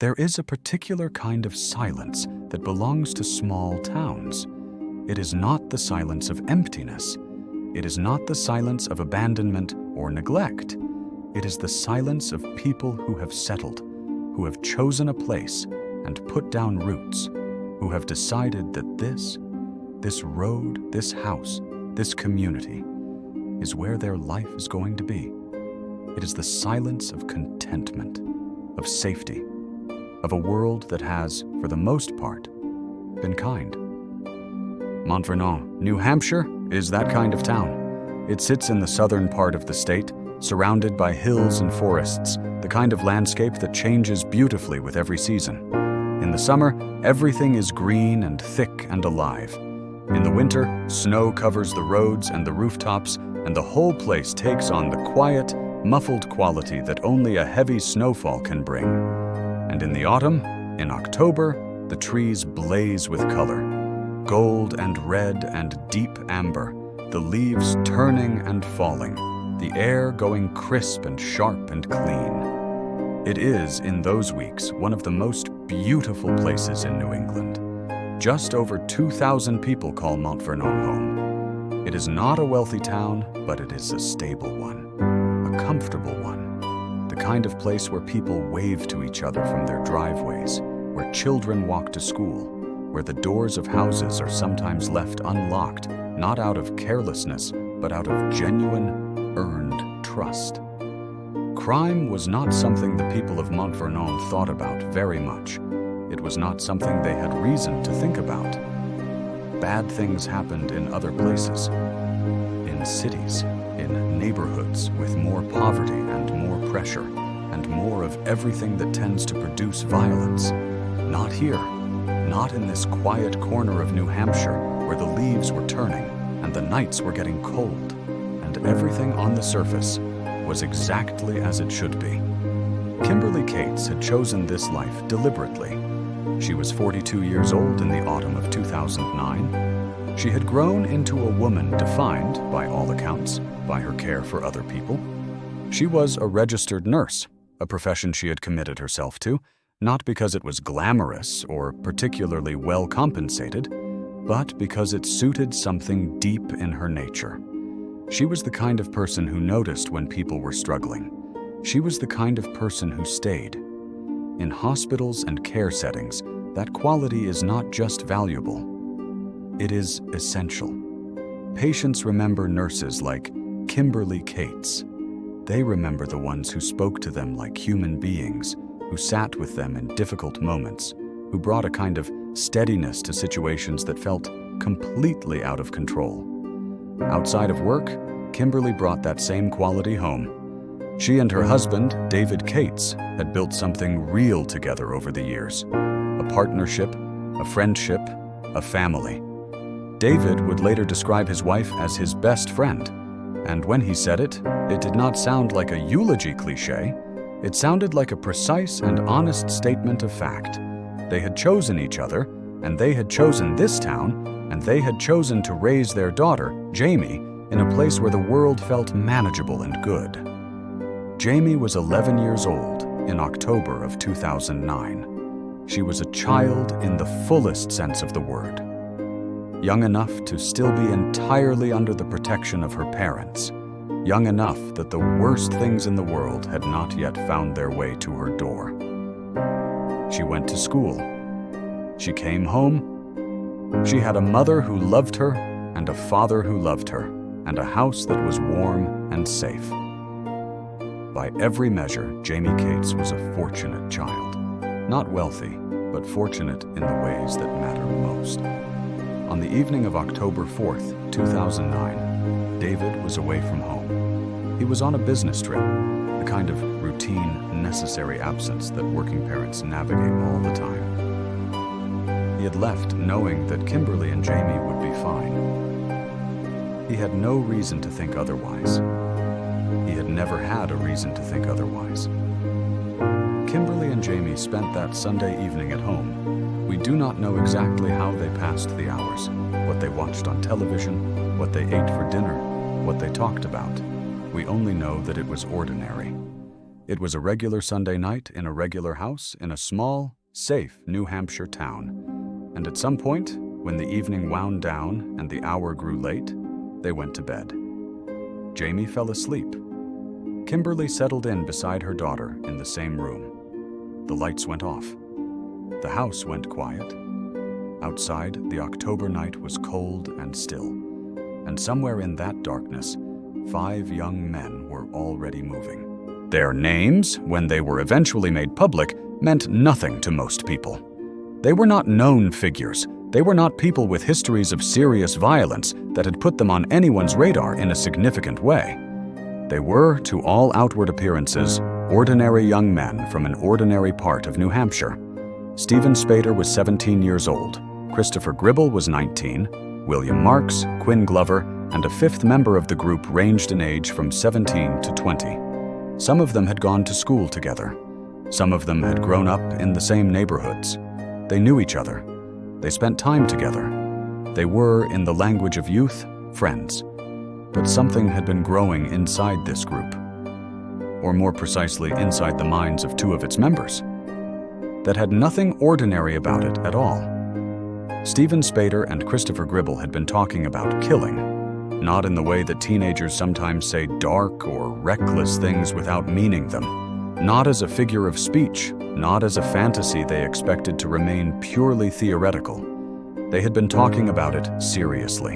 There is a particular kind of silence that belongs to small towns. It is not the silence of emptiness. It is not the silence of abandonment or neglect. It is the silence of people who have settled, who have chosen a place and put down roots, who have decided that this road, this house, this community is where their life is going to be. It is the silence of contentment, of safety, of a world that has, for the most part, been kind. Mount Vernon, New Hampshire, is that kind of town. It sits in the southern part of the state, surrounded by hills and forests, the kind of landscape that changes beautifully with every season. In the summer, everything is green and thick and alive. In the winter, snow covers the roads and the rooftops, and the whole place takes on the quiet, muffled quality that only a heavy snowfall can bring. And in the autumn, in October, the trees blaze with color, gold and red and deep amber, the leaves turning and falling, the air going crisp and sharp and clean. It is, in those weeks, one of the most beautiful places in New England. Just over 2,000 people call Mount Vernon home. It is not a wealthy town, but it is a stable one, a comfortable one, the kind of place where people wave to each other from their driveways, where children walk to school, where the doors of houses are sometimes left unlocked, not out of carelessness, but out of genuine, earned trust. Crime was not something the people of Mount Vernon thought about very much. It was not something they had reason to think about. Bad things happened in other places, in cities, in neighborhoods with more poverty and more pressure, and more of everything that tends to produce violence. Not here, not in this quiet corner of New Hampshire where the leaves were turning and the nights were getting cold, and everything on the surface was exactly as it should be. Kimberly Cates had chosen this life deliberately. She was 42 years old in the autumn of 2009. She had grown into a woman defined, by all accounts, by her care for other people. She was a registered nurse, a profession she had committed herself to, not because it was glamorous or particularly well compensated, but because it suited something deep in her nature. She was the kind of person who noticed when people were struggling. She was the kind of person who stayed. In hospitals and care settings, that quality is not just valuable. It is essential. Patients remember nurses like Kimberly Cates. They remember the ones who spoke to them like human beings, who sat with them in difficult moments, who brought a kind of steadiness to situations that felt completely out of control. Outside of work, Kimberly brought that same quality home. She and her husband, David Cates, had built something real together over the years. A partnership, a friendship, a family. David would later describe his wife as his best friend, and when he said it, it did not sound like a eulogy cliché. It sounded like a precise and honest statement of fact. They had chosen each other, and they had chosen this town, and they had chosen to raise their daughter, Jamie, in a place where the world felt manageable and good. Jamie was 11 years old in October of 2009. She was a child in the fullest sense of the word. Young enough to still be entirely under the protection of her parents. Young enough that the worst things in the world had not yet found their way to her door. She went to school. She came home. She had a mother who loved her and a father who loved her, and a house that was warm and safe. By every measure, Jamie Cates was a fortunate child. Not wealthy, but fortunate in the ways that matter most. On the evening of October 4th, 2009, David was away from home. He was on a business trip, the kind of routine, necessary absence that working parents navigate all the time. He had left knowing that Kimberly and Jamie would be fine. He had no reason to think otherwise. He had never had a reason to think otherwise. Kimberly and Jamie spent that Sunday evening at home. We do not know exactly how they passed the hours, what they watched on television, what they ate for dinner, what they talked about. We only know that it was ordinary. It was a regular Sunday night in a regular house in a small, safe New Hampshire town. And at some point, when the evening wound down and the hour grew late, they went to bed. Jamie fell asleep. Kimberly settled in beside her daughter in the same room. The lights went off. The house went quiet. Outside, the October night was cold and still, and somewhere in that darkness, 5 young men were already moving. Their names, when they were eventually made public, meant nothing to most people. They were not known figures. They were not people with histories of serious violence that had put them on anyone's radar in a significant way. They were, to all outward appearances, ordinary young men from an ordinary part of New Hampshire. Stephen Spader was 17 years old. Christopher Gribble was 19. William Marks, Quinn Glover, and a 5th member of the group ranged in age from 17 to 20. Some of them had gone to school together. Some of them had grown up in the same neighborhoods. They knew each other. They spent time together. They were, in the language of youth, friends. But something had been growing inside this group, or more precisely inside the minds of 2 of its members, that had nothing ordinary about it at all. Stephen Spader and Christopher Gribble had been talking about killing, not in the way that teenagers sometimes say dark or reckless things without meaning them, not as a figure of speech, not as a fantasy they expected to remain purely theoretical. They had been talking about it seriously.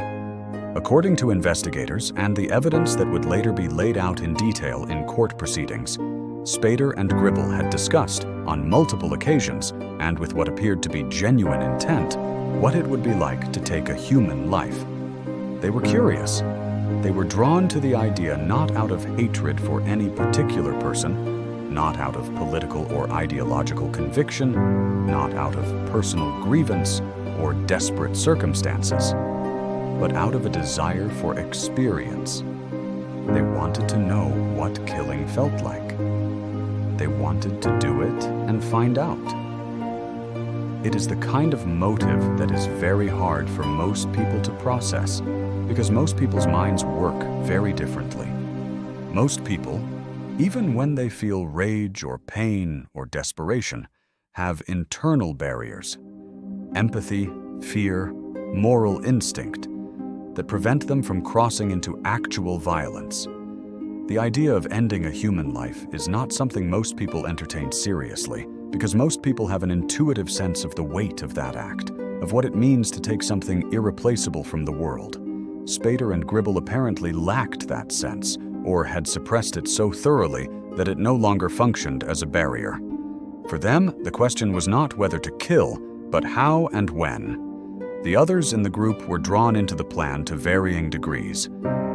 According to investigators and the evidence that would later be laid out in detail in court proceedings, Spader and Gribble had discussed, on multiple occasions, and with what appeared to be genuine intent, what it would be like to take a human life. They were curious. They were drawn to the idea not out of hatred for any particular person, not out of political or ideological conviction, not out of personal grievance or desperate circumstances, but out of a desire for experience. They wanted to know what killing felt like. They wanted to do it and find out. It is the kind of motive that is very hard for most people to process, because most people's minds work very differently. Most people, even when they feel rage or pain or desperation, have internal barriers, empathy, fear, moral instinct, that prevent them from crossing into actual violence. The idea of ending a human life is not something most people entertain seriously, because most people have an intuitive sense of the weight of that act, of what it means to take something irreplaceable from the world. Spader and Gribble apparently lacked that sense, or had suppressed it so thoroughly that it no longer functioned as a barrier. For them, the question was not whether to kill, but how and when. The others in the group were drawn into the plan to varying degrees.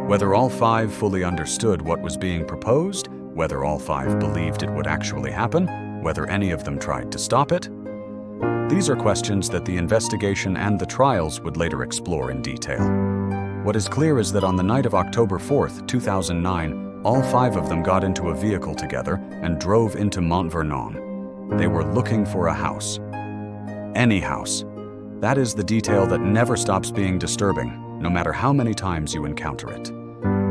Whether all 5 fully understood what was being proposed, whether all 5 believed it would actually happen, whether any of them tried to stop it. These are questions that the investigation and the trials would later explore in detail. What is clear is that on the night of October 4th, 2009, all 5 of them got into a vehicle together and drove into Mount Vernon. They were looking for a house. Any house. That is the detail that never stops being disturbing, no matter how many times you encounter it.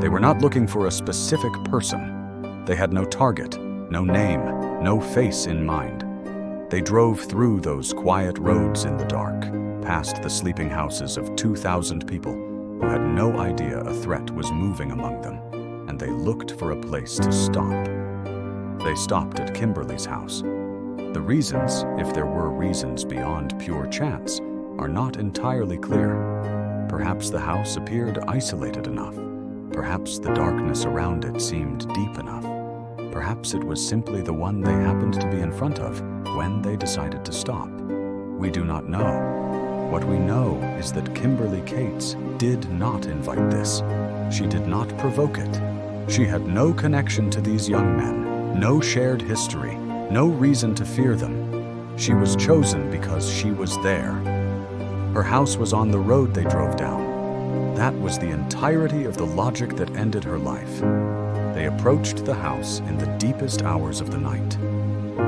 They were not looking for a specific person. They had no target, no name, no face in mind. They drove through those quiet roads in the dark, past the sleeping houses of 2,000 people who had no idea a threat was moving among them, and they looked for a place to stop. They stopped at Kimberly's house. The reasons, if there were reasons beyond pure chance, are not entirely clear. Perhaps the house appeared isolated enough. Perhaps the darkness around it seemed deep enough. Perhaps it was simply the one they happened to be in front of when they decided to stop. We do not know. What we know is that Kimberly Cates did not invite this. She did not provoke it. She had no connection to these young men, no shared history, no reason to fear them. She was chosen because she was there. Her house was on the road they drove down. That was the entirety of the logic that ended her life. They approached the house in the deepest hours of the night.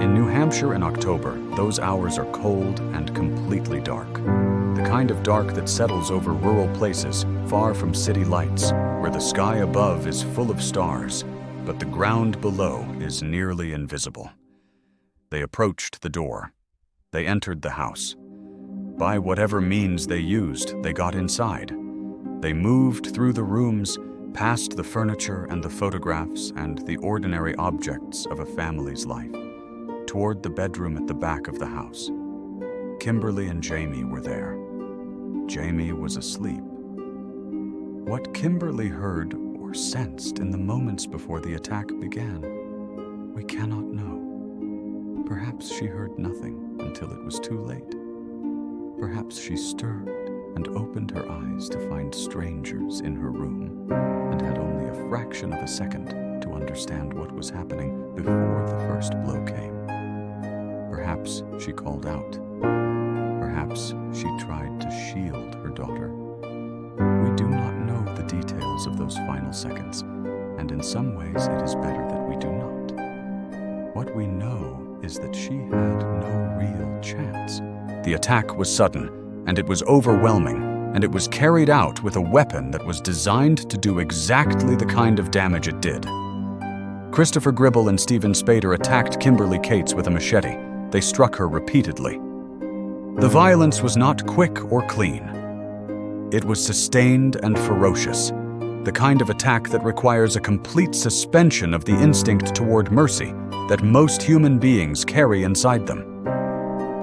In New Hampshire in October, those hours are cold and completely dark. The kind of dark that settles over rural places, far from city lights, where the sky above is full of stars. but the ground below is nearly invisible. They approached the door. They entered the house. By whatever means they used, they got inside. They moved through the rooms, past the furniture and the photographs and the ordinary objects of a family's life, toward the bedroom at the back of the house. Kimberly and Jamie were there. Jamie was asleep. What Kimberly heard or sensed in the moments before the attack began, we cannot know. Perhaps she heard nothing until it was too late. Perhaps she stirred and opened her eyes to find strangers in her room and had only a fraction of a second to understand what was happening before the first blow came. Perhaps she called out. Perhaps she tried to shield her daughter. We do not know the details of those final seconds, and in some ways it is better that we do not. What we know is that she had no real chance. The attack was sudden, and it was overwhelming, and it was carried out with a weapon that was designed to do exactly the kind of damage it did. Christopher Gribble and Stephen Spader attacked Kimberly Cates with a machete. They struck her repeatedly. The violence was not quick or clean. It was sustained and ferocious, the kind of attack that requires a complete suspension of the instinct toward mercy that most human beings carry inside them.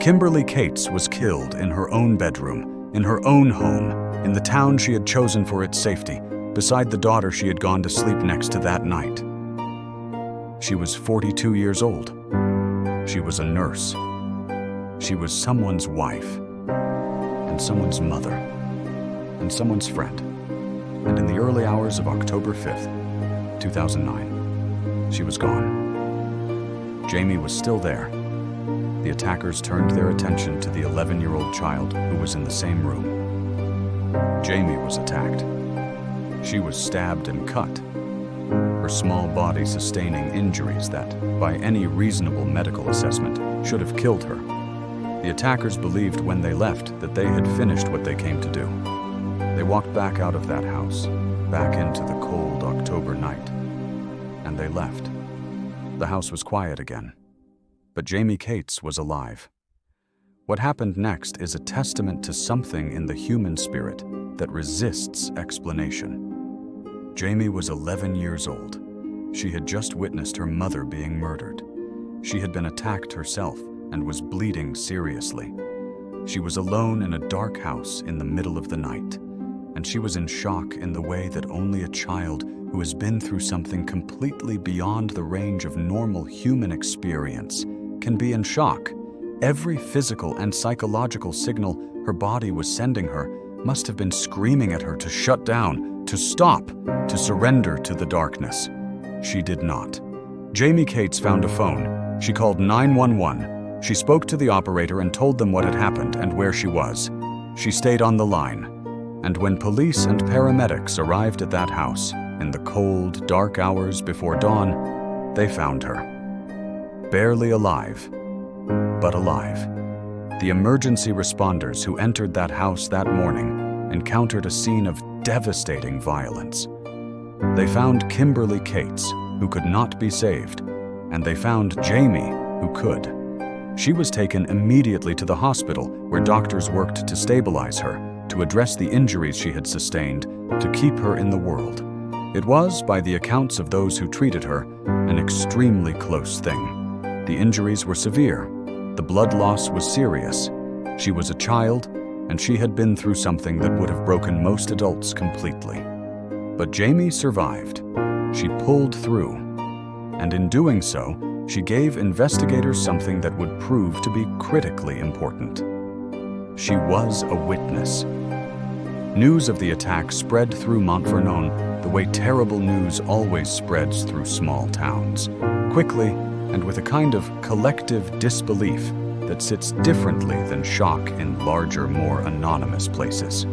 Kimberly Cates was killed in her own bedroom, in her own home, in the town she had chosen for its safety, beside the daughter she had gone to sleep next to that night. She was 42 years old. She was a nurse. She was someone's wife, and someone's mother, and someone's friend. And in the early hours of October 5th, 2009, she was gone. Jamie was still there. The attackers turned their attention to the 11-year-old child who was in the same room. Jamie was attacked. She was stabbed and cut, her small body sustaining injuries that, by any reasonable medical assessment, should have killed her. The attackers believed when they left that they had finished what they came to do. They walked back out of that house, back into the cold October night, and they left. The house was quiet again, but Jamie Cates was alive. What happened next is a testament to something in the human spirit that resists explanation. Jamie was 11 years old. She had just witnessed her mother being murdered. She had been attacked herself and was bleeding seriously. She was alone in a dark house in the middle of the night, and she was in shock in the way that only a child who has been through something completely beyond the range of normal human experience can be in shock. Every physical and psychological signal her body was sending her must have been screaming at her to shut down, to stop, to surrender to the darkness. She did not. Jamie Cates found a phone. She called 911. She spoke to the operator and told them what had happened and where she was. She stayed on the line. And when police and paramedics arrived at that house, in the cold, dark hours before dawn, they found her. Barely alive, but alive. The emergency responders who entered that house that morning encountered a scene of devastating violence. They found Kimberly Cates, who could not be saved, and they found Jamie, who could. She was taken immediately to the hospital where doctors worked to stabilize her, to address the injuries she had sustained, to keep her in the world. It was, by the accounts of those who treated her, an extremely close thing. The injuries were severe. The blood loss was serious. She was a child, and she had been through something that would have broken most adults completely. But Jamie survived. She pulled through. And in doing so, she gave investigators something that would prove to be critically important. She was a witness. News of the attack spread through Montvernon the way terrible news always spreads through small towns, quickly and with a kind of collective disbelief that sits differently than shock in larger, more anonymous places.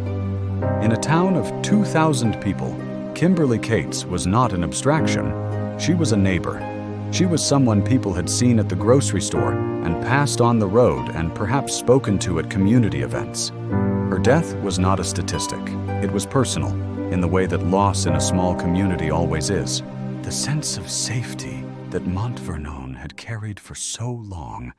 In a town of 2,000 people, Kimberly Cates was not an abstraction. She was a neighbor. She was someone people had seen at the grocery store and passed on the road and perhaps spoken to at community events. Her death was not a statistic. It was personal, in the way that loss in a small community always is. The sense of safety that Montvernon had carried for so long,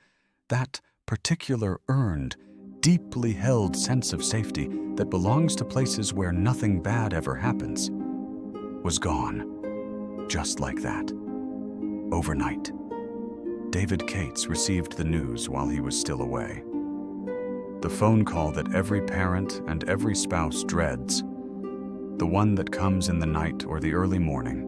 that particular earned, deeply held sense of safety that belongs to places where nothing bad ever happens, was gone, just like that. Overnight, David Cates received the news while he was still away. The phone call that every parent and every spouse dreads, the one that comes in the night or the early morning,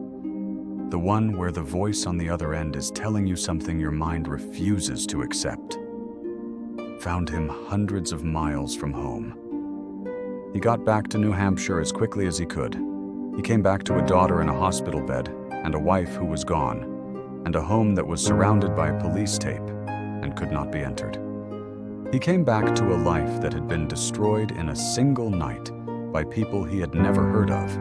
the one where the voice on the other end is telling you something your mind refuses to accept, found him hundreds of miles from home. He got back to New Hampshire as quickly as he could. He came back to a daughter in a hospital bed and a wife who was gone, and a home that was surrounded by police tape and could not be entered. He came back to a life that had been destroyed in a single night by people he had never heard of,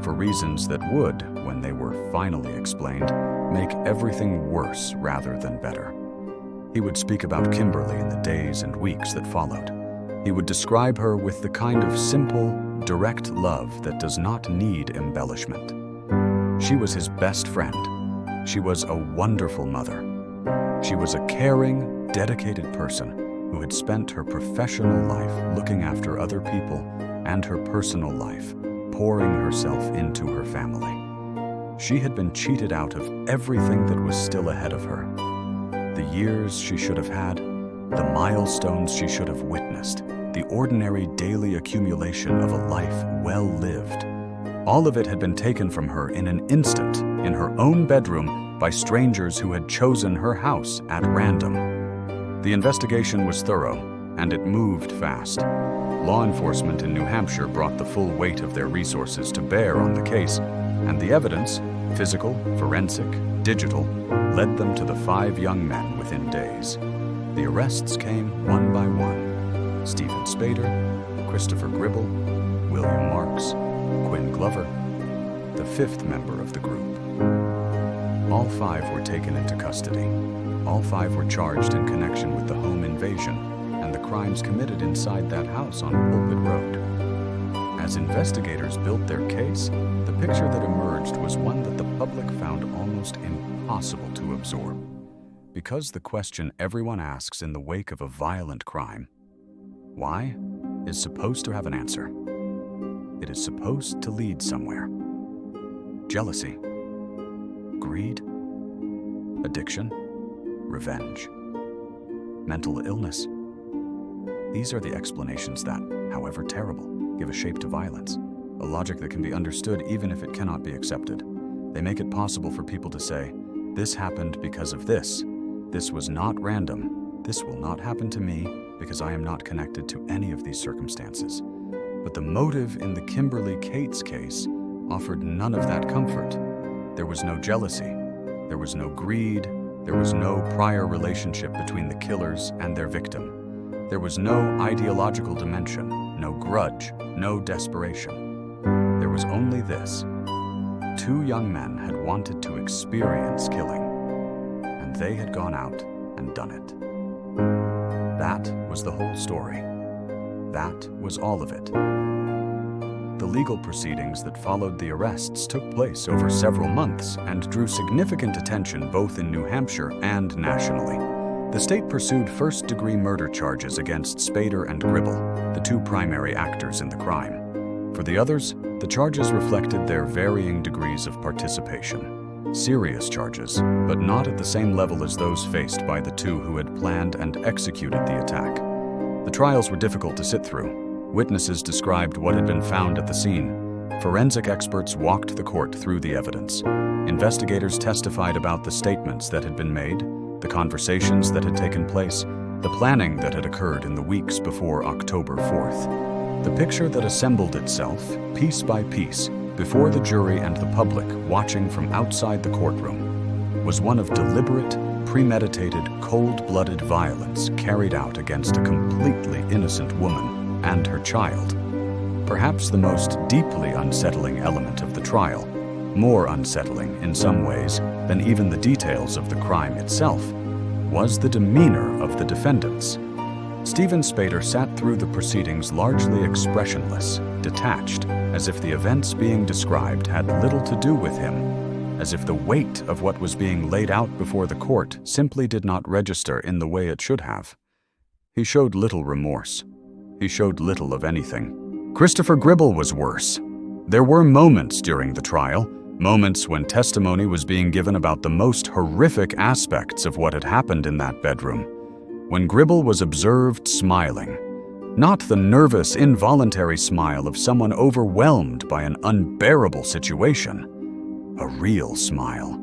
for reasons that would, when they were finally explained, make everything worse rather than better. He would speak about Kimberly in the days and weeks that followed. He would describe her with the kind of simple, direct love that does not need embellishment. She was his best friend. She was a wonderful mother. She was a caring, dedicated person who had spent her professional life looking after other people and her personal life, pouring herself into her family. She had been cheated out of everything that was still ahead of her. The years she should have had, the milestones she should have witnessed, the ordinary daily accumulation of a life well lived. All of it had been taken from her in an instant, in her own bedroom, by strangers who had chosen her house at random. The investigation was thorough, and it moved fast. Law enforcement in New Hampshire brought the full weight of their resources to bear on the case, and the evidence, physical, forensic, digital, led them to the 5 young men within days. The arrests came one by one. Stephen Spader, Christopher Gribble, William Marks, Quinn Glover, the 5th member of the group. All 5 were taken into custody. All 5 were charged in connection with the home invasion and the crimes committed inside that house on Pulpit Road. As investigators built their case, the picture that emerged was one that the public found almost impossible to absorb. Because the question everyone asks in the wake of a violent crime, why, is supposed to have an answer. It is supposed to lead somewhere. Jealousy, greed, addiction, revenge, mental illness. These are the explanations that, however terrible, give a shape to violence, a logic that can be understood even if it cannot be accepted. They make it possible for people to say, this happened because of this. This was not random. This will not happen to me because I am not connected to any of these circumstances. But the motive in the Kimberly Cates case offered none of that comfort. There was no jealousy. There was no greed. There was no prior relationship between the killers and their victim. There was no ideological dimension, no grudge, no desperation. There was only this. 2 young men had wanted to experience killing, and they had gone out and done it. That was the whole story. That was all of it. The legal proceedings that followed the arrests took place over several months and drew significant attention both in New Hampshire and nationally. The state pursued first-degree murder charges against Spader and Gribble, the 2 primary actors in the crime. For the others, the charges reflected their varying degrees of participation. Serious charges, but not at the same level as those faced by the 2 who had planned and executed the attack. The trials were difficult to sit through. Witnesses described what had been found at the scene. Forensic experts walked the court through the evidence. Investigators testified about the statements that had been made, the conversations that had taken place, the planning that had occurred in the weeks before October 4th. The picture that assembled itself, piece by piece, before the jury and the public watching from outside the courtroom, was one of deliberate, premeditated, cold-blooded violence carried out against a completely innocent woman and her child. Perhaps the most deeply unsettling element of the trial, more unsettling in some ways than even the details of the crime itself, was the demeanor of the defendants. Stephen Spader sat through the proceedings largely expressionless, detached, as if the events being described had little to do with him, as if the weight of what was being laid out before the court simply did not register in the way it should have. He showed little remorse. He showed little of anything. Christopher Gribble was worse. There were moments during the trial, moments when testimony was being given about the most horrific aspects of what had happened in that bedroom, when Gribble was observed smiling. Not the nervous, involuntary smile of someone overwhelmed by an unbearable situation. A real smile.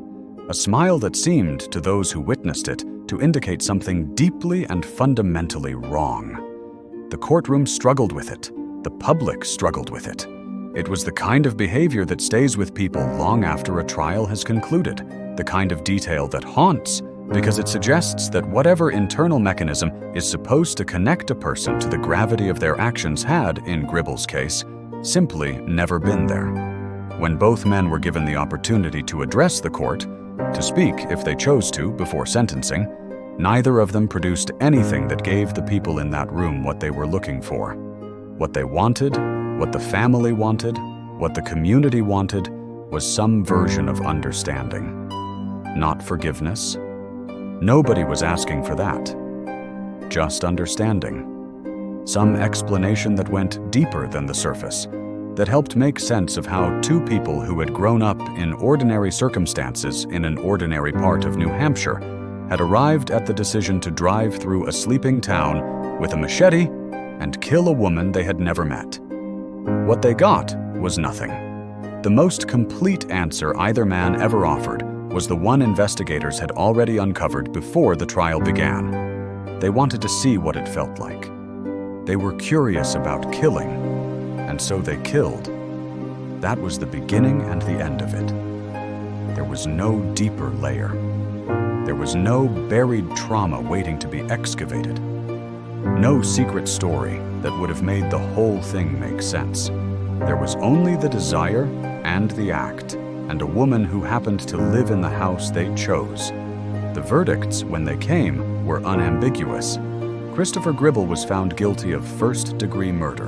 A smile that seemed, to those who witnessed it, to indicate something deeply and fundamentally wrong. The courtroom struggled with it. The public struggled with it. It was the kind of behavior that stays with people long after a trial has concluded, the kind of detail that haunts, because it suggests that whatever internal mechanism is supposed to connect a person to the gravity of their actions had, in Gribble's case, simply never been there. When both men were given the opportunity to address the court, to speak if they chose to before sentencing, neither of them produced anything that gave the people in that room what they were looking for. What they wanted, what the family wanted, what the community wanted, was some version of understanding. Not forgiveness. Nobody was asking for that. Just understanding. Some explanation that went deeper than the surface, that helped make sense of how two people who had grown up in ordinary circumstances in an ordinary part of New Hampshire had arrived at the decision to drive through a sleeping town with a machete and kill a woman they had never met. What they got was nothing. The most complete answer either man ever offered was the one investigators had already uncovered before the trial began. They wanted to see what it felt like. They were curious about killing, and so they killed. That was the beginning and the end of it. There was no deeper layer. There was no buried trauma waiting to be excavated. No secret story that would have made the whole thing make sense. There was only the desire and the act, and a woman who happened to live in the house they chose. The verdicts, when they came, were unambiguous. Christopher Gribble was found guilty of first-degree murder.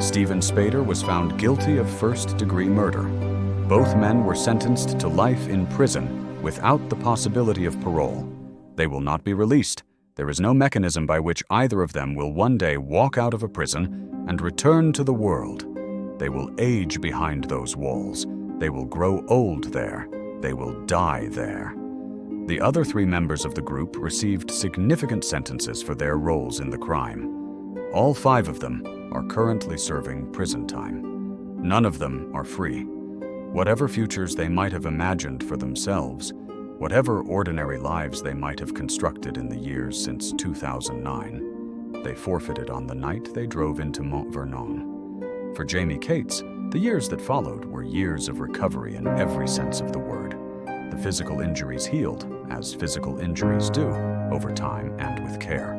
Stephen Spader was found guilty of first-degree murder. Both men were sentenced to life in prison without the possibility of parole. They will not be released. There is no mechanism by which either of them will one day walk out of a prison and return to the world. They will age behind those walls. They will grow old there. They will die there. The other three members of the group received significant sentences for their roles in the crime. All five of them are currently serving prison time. None of them are free. Whatever futures they might have imagined for themselves, whatever ordinary lives they might have constructed in the years since 2009, they forfeited on the night they drove into Mount Vernon. For Jamie Cates, the years that followed were years of recovery in every sense of the word. The physical injuries healed, as physical injuries do, over time and with care.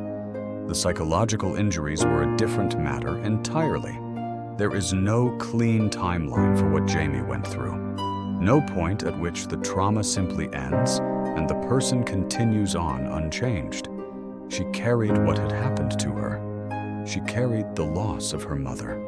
The psychological injuries were a different matter entirely. There is no clean timeline for what Jamie went through. No point at which the trauma simply ends and the person continues on unchanged. She carried what had happened to her. She carried the loss of her mother.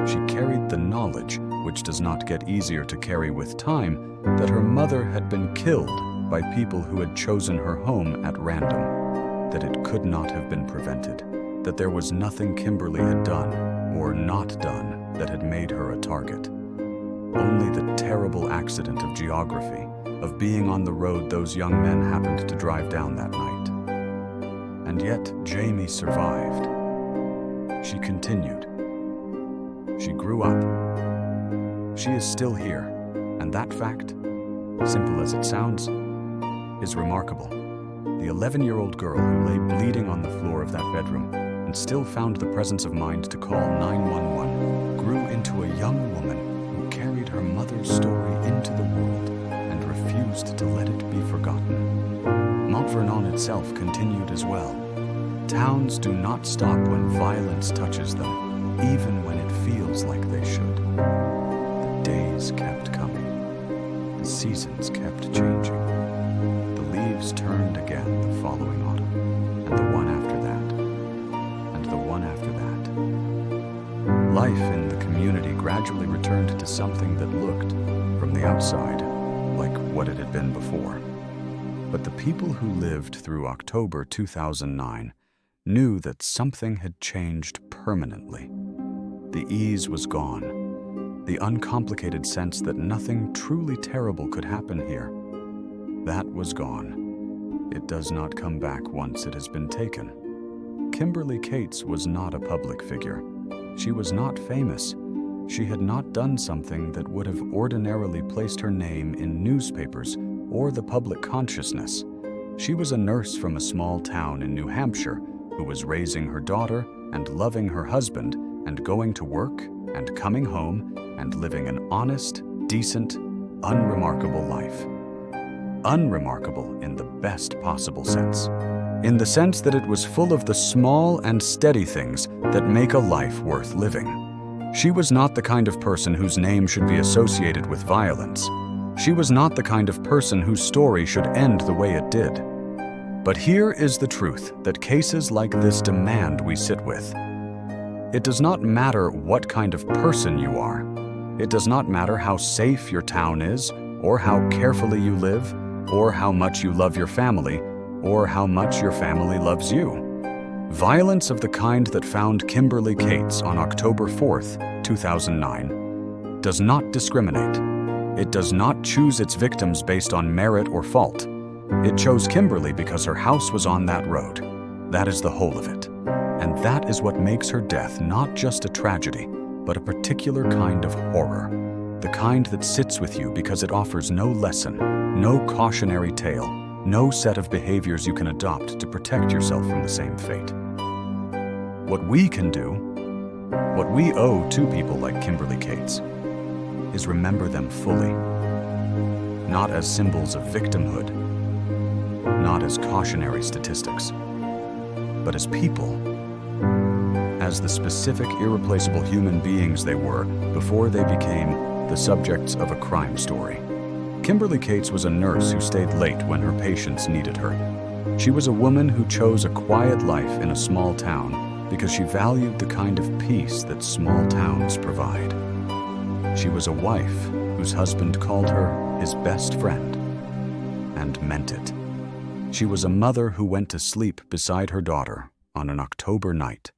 She carried the knowledge, which does not get easier to carry with time, that her mother had been killed by people who had chosen her home at random, that it could not have been prevented, that there was nothing Kimberly had done or not done that had made her a target. Only the terrible accident of geography, of being on the road those young men happened to drive down that night. And yet Jamie survived. She continued. She grew up. She is still here, and that fact, simple as it sounds, is remarkable. The 11-year-old girl who lay bleeding on the floor of that bedroom and still found the presence of mind to call 911 grew into a young woman who carried her mother's story into the world and refused to let it be forgotten. Mount Vernon itself continued as well. Towns do not stop when violence touches them, even when it feels like they should. The days kept coming. The seasons kept changing. The leaves turned again the following autumn, and the one after that, and the one after that. Life in the community gradually returned to something that looked, from the outside, like what it had been before. But the people who lived through October 2009 knew that something had changed permanently. The ease was gone, the uncomplicated sense that nothing truly terrible could happen here. That was gone. It does not come back once it has been taken. Kimberly Cates was not a public figure. She was not famous. She had not done something that would have ordinarily placed her name in newspapers or the public consciousness. She was a nurse from a small town in New Hampshire who was raising her daughter and loving her husband and going to work and coming home and living an honest, decent, unremarkable life. Unremarkable in the best possible sense. In the sense that it was full of the small and steady things that make a life worth living. She was not the kind of person whose name should be associated with violence. She was not the kind of person whose story should end the way it did. But here is the truth that cases like this demand we sit with. It does not matter what kind of person you are. It does not matter how safe your town is, or how carefully you live, or how much you love your family, or how much your family loves you. Violence of the kind that found Kimberly Cates on October 4th, 2009, does not discriminate. It does not choose its victims based on merit or fault. It chose Kimberly because her house was on that road. That is the whole of it. And that is what makes her death not just a tragedy, but a particular kind of horror. The kind that sits with you because it offers no lesson, no cautionary tale, no set of behaviors you can adopt to protect yourself from the same fate. What we can do, what we owe to people like Kimberly Cates, is remember them fully. Not as symbols of victimhood, not as cautionary statistics, but as people, as the specific, irreplaceable human beings they were before they became the subjects of a crime story. Kimberly Cates was a nurse who stayed late when her patients needed her. She was a woman who chose a quiet life in a small town because she valued the kind of peace that small towns provide. She was a wife whose husband called her his best friend, and meant it. She was a mother who went to sleep beside her daughter on an October night,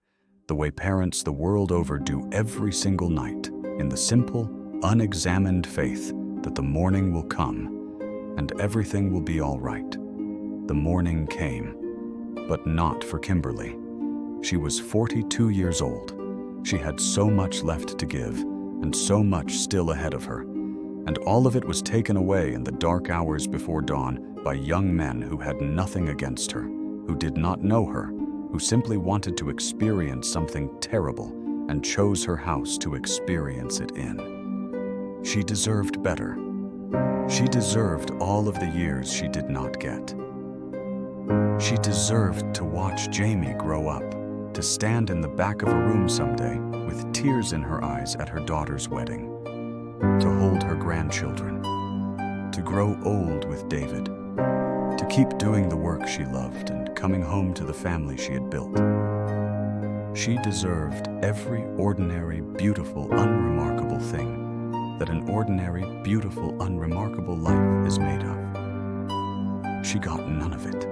the way parents the world over do every single night, in the simple, unexamined faith that the morning will come and everything will be all right. The morning came, but not for Kimberly. She was 42 years old. She had so much left to give and so much still ahead of her, and all of it was taken away in the dark hours before dawn by young men who had nothing against her, who did not know her, who simply wanted to experience something terrible and chose her house to experience it in. She deserved better. She deserved all of the years she did not get. She deserved to watch Jamie grow up, to stand in the back of a room someday with tears in her eyes at her daughter's wedding, to hold her grandchildren, to grow old with David, to keep doing the work she loved and coming home to the family she had built. She deserved every ordinary, beautiful, unremarkable thing that an ordinary, beautiful, unremarkable life is made of. She got none of it,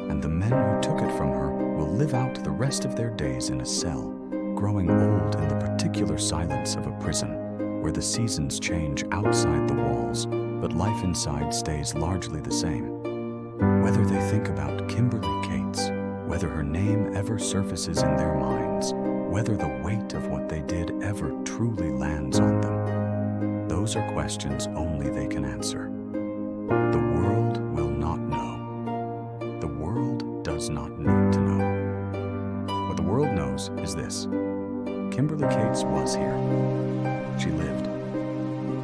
and the men who took it from her will live out the rest of their days in a cell, growing old in the particular silence of a prison, where the seasons change outside the walls, but life inside stays largely the same. Whether they think about Kimberly Cates, whether her name ever surfaces in their minds, whether the weight of what they did ever truly lands on them, those are questions only they can answer. The world will not know. The world does not need to know. What the world knows is this: Kimberly Cates was here. She lived.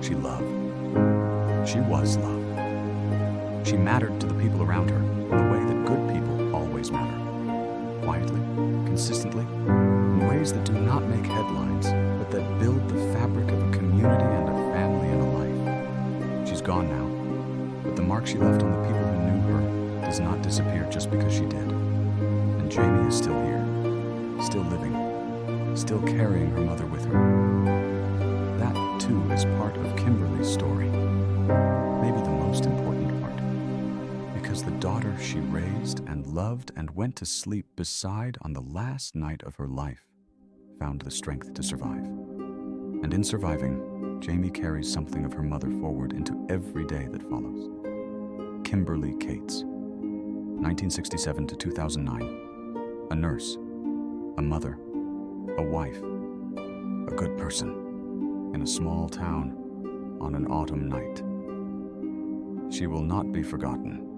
She loved. She was loved. She mattered to the people around her in the way that good people always matter. Quietly, consistently, in ways that do not make headlines, but that build the fabric of a community and a family and a life. She's gone now, but the mark she left on the people who knew her does not disappear just because she did. And Jamie is still here, still living, still carrying her mother with her. That, too, is part of Kimberly's story. maybe the most important part, because the daughter she raised and loved and went to sleep beside on the last night of her life found the strength to survive. And in surviving, Jamie carries something of her mother forward into every day that follows. Kimberly Cates, 1967 to 2009, a nurse, a mother, a wife, a good person, in a small town on an autumn night. She will not be forgotten.